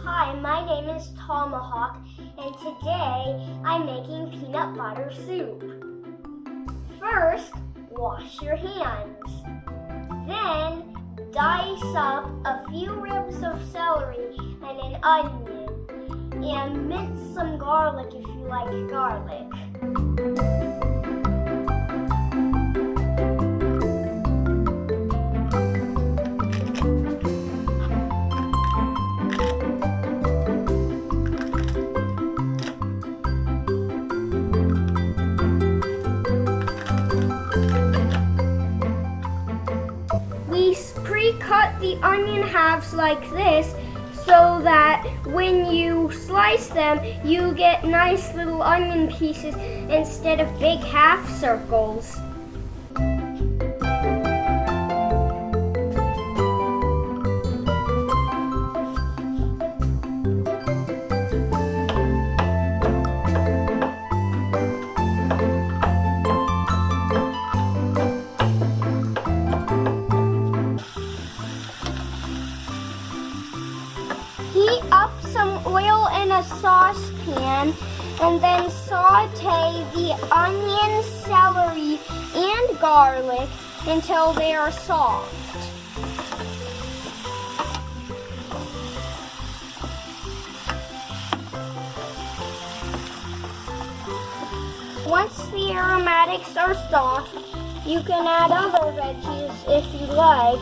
Hi, my name is Tomahawk, and today I'm making peanut butter soup. First, wash your hands. Then, dice up a few ribs of celery and an onion, and mince some garlic if you like garlic. We pre-cut the onion halves like this so that when you slice them, you get nice little onion pieces instead of big half circles. Heat up some oil in a saucepan and then saute the onion, celery, and garlic until they are soft. Once the aromatics are soft, you can add other veggies if you like,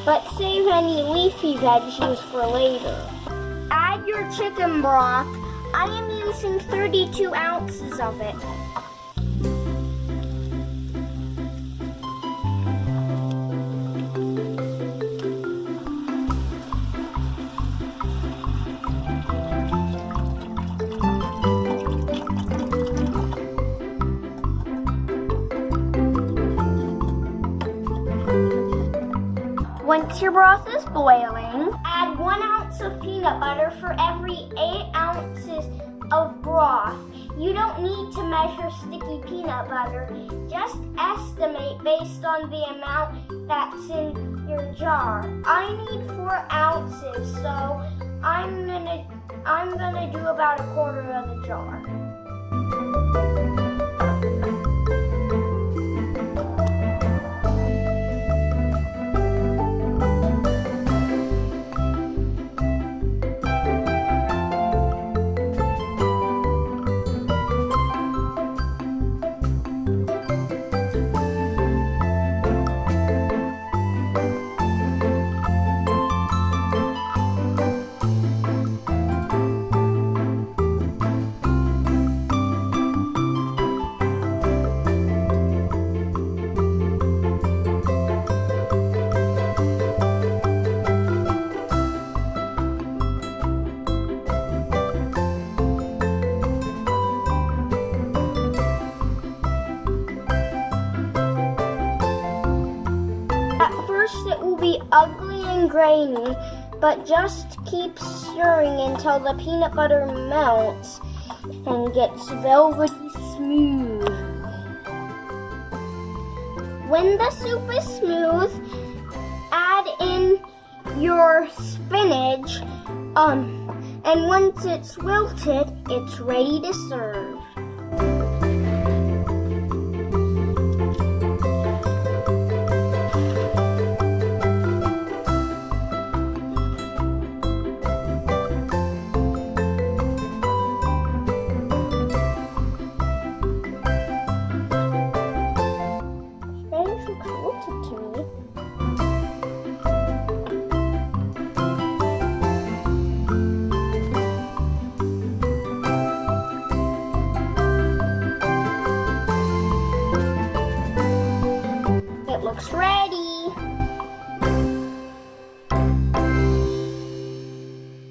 but save any leafy veggies for later. Add your chicken broth. I am using 32 ounces of it. Once your broth is boiling, add 1 ounce of peanut butter for every 8 ounces of broth. You don't need to measure sticky peanut butter. Just estimate based on the amount that's in your jar. I need 4 ounces, so I'm gonna do about a quarter of the jar. It will be ugly and grainy, but just keep stirring until the peanut butter melts and gets velvety smooth. When the soup is smooth, add in your spinach, and once it's wilted, it's ready to serve. To me. It looks ready.